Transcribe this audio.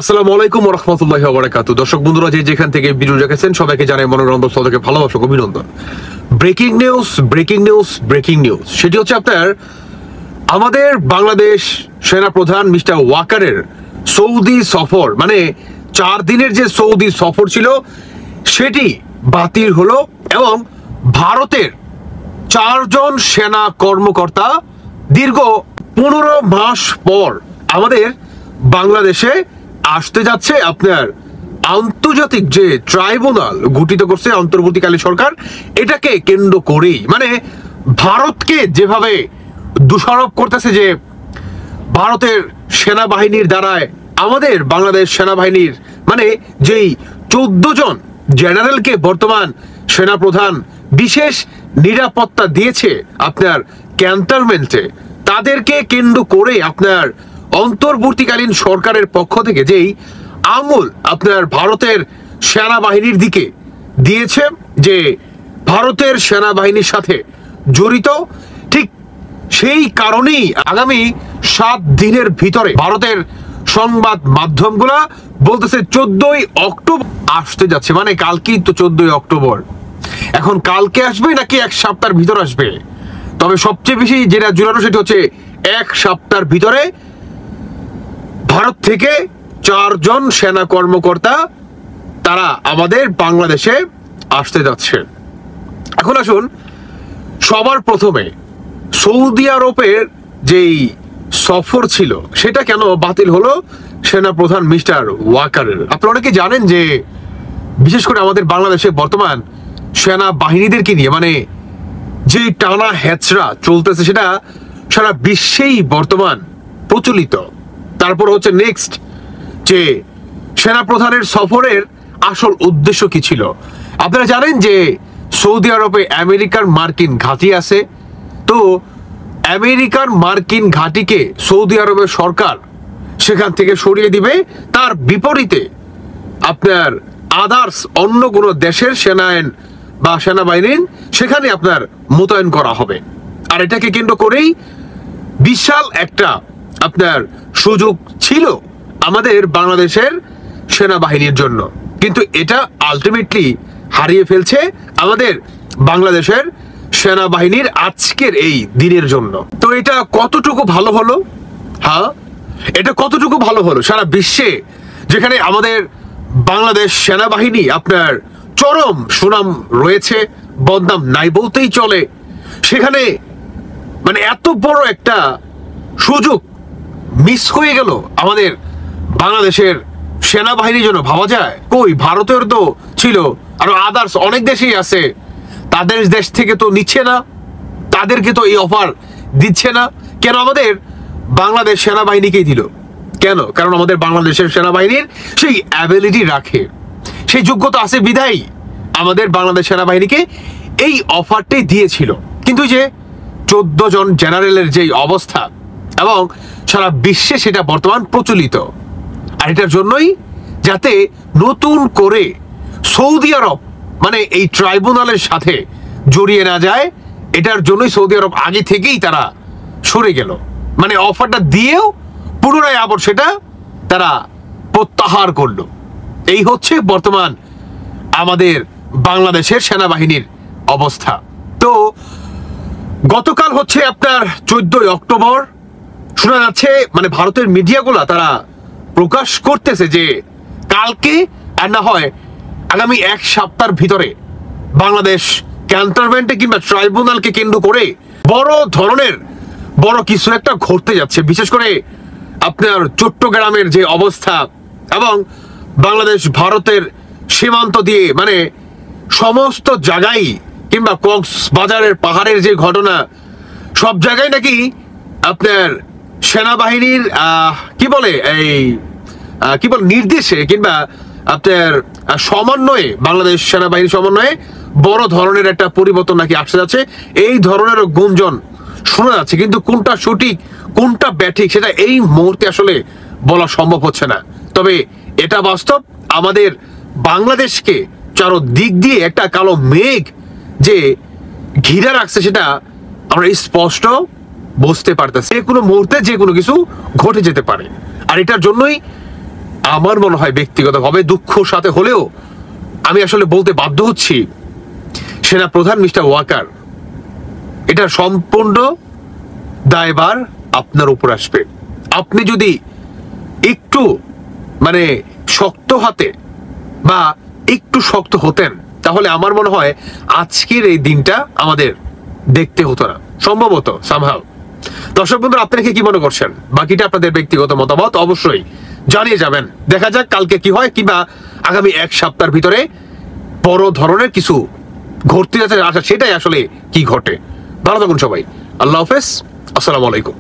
আসসালামু আলাইকুম ওয়া রাহমাতুল্লাহি ওয়া বারাকাতুহু। দর্শক বন্ধুরা যে যেখান থেকে ভিডিও দেখেছেন সবাইকে জানাই মনোরম থেকে ভালোবাসা অভিনন্দন। ব্রেকিং নিউজ সেটি হচ্ছে আপনার আমাদের বাংলাদেশ সেনা প্রধান মিস্টার ওয়াকারের সৌদি সফর, মানে 4 দিনের যে সৌদি সফর ছিল সেটি বাতিল হলো এবং ভারতের 4 জন সেনা কর্মকর্তা দীর্ঘ 15 মাস পর আমাদের বাংলাদেশে আসতে যাচ্ছে। আপনার আন্তর্জাতিক যে ট্রাইব্যুনাল গঠিত করছে অন্তর্বর্তীকালীন সরকার, এটাকে কেন্দ্র করেই মানে ভারতকে যেভাবে দোষারোপ করতেছে যে ভারতের সেনাবাহিনীর দ্বারায় আমাদের বাংলাদেশ সেনাবাহিনীর মানে যেই 14 জন জেনারেলকে বর্তমান সেনাপ্রধান বিশেষ নিরাপত্তা দিয়েছে আপনার ক্যান্টনমেন্টে, তাদেরকে কেন্দ্র করে আপনার অন্তর্বর্তীকালীন সরকারের পক্ষ থেকে যেই আঙুল আপনার ভারতের সেনাবাহিনীর দিকে দিয়েছে যে ভারতের সেনাবাহিনীর সাথে জড়িত, ঠিক সেই কারণেই আগামী 7 দিনের ভিতরে ভারতের সংবাদ মাধ্যমগুলা বলতেছে 14ই অক্টোবর আসতে যাচ্ছে, মানে কালকেই তো 14ই অক্টোবর। এখন কালকে আসবে নাকি 1 সপ্তাহের ভিতর আসবে, তবে সবচেয়ে বেশি যেটা জোরালো সেটা হচ্ছে 1 সপ্তাহের ভিতরে ভারত থেকে 4 জন সেনা কর্মকর্তা তারা আমাদের বাংলাদেশে আসতে যাচ্ছে। এখন আসুন সবার প্রথমে সৌদি আরবের যেই সফর ছিল সেটা কেন বাতিল হলো সেনাপ্রধান মিস্টার ওয়াকারের। আপনারা অনেকে জানেন যে বিশেষ করে আমাদের বাংলাদেশে বর্তমান সেনাবাহিনীদেরকে নিয়ে মানে যে টানা হেচড়া চলতেছে সেটা সারা বিশ্বেই বর্তমান প্রচলিত। তারপর হচ্ছে নেক্সট যে সেনাপ্রধানের সফরের আসল উদ্দেশ্য কি ছিল। আপনারা জানেন যে সৌদি আরবে আমেরিকার মার্কিন ঘাঁটি আছে, তো আমেরিকার মার্কিন ঘাঁটিকে সৌদি আরবের সরকার সেখান থেকে সরিয়ে দিবে, তার বিপরীতে আপনার আদার্স অন্য কোনো দেশের সেনায়ন বা সেনাবাহিনী সেখানে আপনার মোতায়েন করা হবে। আর এটাকে কেন্দ্র করেই বিশাল একটা আপনার সুযোগ ছিল আমাদের বাংলাদেশের সেনাবাহিনীর জন্য, কিন্তু এটা আলটিমেটলি হারিয়ে ফেলছে আমাদের বাংলাদেশের সেনাবাহিনীর আজকের এই দিনের জন্য। তো এটা কতটুকু ভালো হলো, হ্যাঁ এটা কতটুকু ভালো হলো সারা বিশ্বে যেখানে আমাদের বাংলাদেশ সেনাবাহিনী আপনার চরম সুনাম রয়েছে, বদনাম নাই বলতেই চলে, সেখানে মানে এত বড় একটা সুযোগ মিস হয়ে গেল আমাদের বাংলাদেশের সেনাবাহিনীর জন্য। ভাবা যায় কই, ভারতের তো ছিল, আর আদার্স অনেক দেশেই আছে, তাদের দেশ থেকে তো নিচ্ছে না, তাদেরকে তো এই অফার দিচ্ছে না, কেন আমাদের বাংলাদেশ সেনাবাহিনীকেই দিল কেন? কারণ আমাদের বাংলাদেশের সেনাবাহিনীর সেই অ্যাবিলিটি রাখে, সেই যোগ্যতা আছে বিধায়ী আমাদের বাংলাদেশ সেনাবাহিনীকে এই অফারটাই দিয়েছিল। কিন্তু যে 14 জন জেনারেলের যেই অবস্থা এবং সারা বিশ্বে সেটা বর্তমান প্রচলিত, আর এটার জন্যই যাতে নতুন করে সৌদি আরব মানে এই ট্রাইব্যুনালের সাথে জড়িয়ে না যায়, এটার জন্যই সৌদি আরব আগে থেকেই তারা সরে গেল, মানে অফারটা দিয়েও পুনরায় আবার সেটা তারা প্রত্যাহার করলো। এই হচ্ছে বর্তমান আমাদের বাংলাদেশের সেনাবাহিনীর অবস্থা। তো গতকাল হচ্ছে আপনার 14ই অক্টোবর, শোনা যাচ্ছে মানে ভারতের মিডিয়াগুলা তারা প্রকাশ করতেছে যে কালকে আর না হয় আগামী 1 সপ্তাহের ভিতরে বাংলাদেশ ক্যান্টনমেন্টে কিংবা ট্রাইব্যুনালকে কেন্দ্র করে বড় ধরনের বড় কিছু একটা ঘটতে যাচ্ছে। বিশেষ করে আপনার চট্টগ্রামের যে অবস্থা এবং বাংলাদেশ ভারতের সীমান্ত দিয়ে মানে সমস্ত জায়গায় কিংবা কক্সবাজারের পাহাড়ের যে ঘটনা, সব জায়গায় নাকি আপনার সেনাবাহিনীর কি বলে নির্দেশে কিংবা আপনার সমন্বয়ে, বাংলাদেশ সেনাবাহিনীর সমন্বয়ে বড় ধরনের একটা পরিবর্তন নাকি আসতে যাচ্ছে। এই ধরনের গুঞ্জন শোনা যাচ্ছে, কিন্তু কোনটা সঠিক কোনটা ব্যাঠিক সেটা এই মুহূর্তে আসলে বলা সম্ভব হচ্ছে না। তবে এটা বাস্তব, আমাদের বাংলাদেশকে চারদিক দিয়ে একটা কালো মেঘ যে ঘিরে রাখছে সেটা আমরা স্পষ্ট বুঝতে পারতেছি। যে কোনো মুহূর্তে যে কোনো কিছু ঘটে যেতে পারে, আর এটার জন্যই আমার মনে হয় ব্যক্তিগতভাবে দুঃখ সাথে হলেও আমি আসলে বলতে বাধ্য হচ্ছি, সেনা প্রধান মিস্টার ওয়াকার, এটা সম্পূর্ণ দায়ভার আপনার উপর আসবে। আপনি যদি একটু মানে শক্ত হাতে বা একটু শক্ত হতেন, তাহলে আমার মনে হয় আজকের এই দিনটা আমাদের দেখতে হতো না, সম্ভবত সামহাও। দর্শক বন্ধুরা, আপনারা কি মনে করছেন? বাকিটা আপনাদের ব্যক্তিগত মতামত অবশ্যই জানিয়ে যাবেন। দেখা যাক কালকে কি হয়, কিংবা আগামী এক সপ্তাহের ভিতরে বড় ধরনের কিছু ঘটতে যাচ্ছে, সেটাই আসলে কি ঘটে। ভালো থাকুন সবাই, আল্লাহ হাফেজ, আসসালামু আলাইকুম।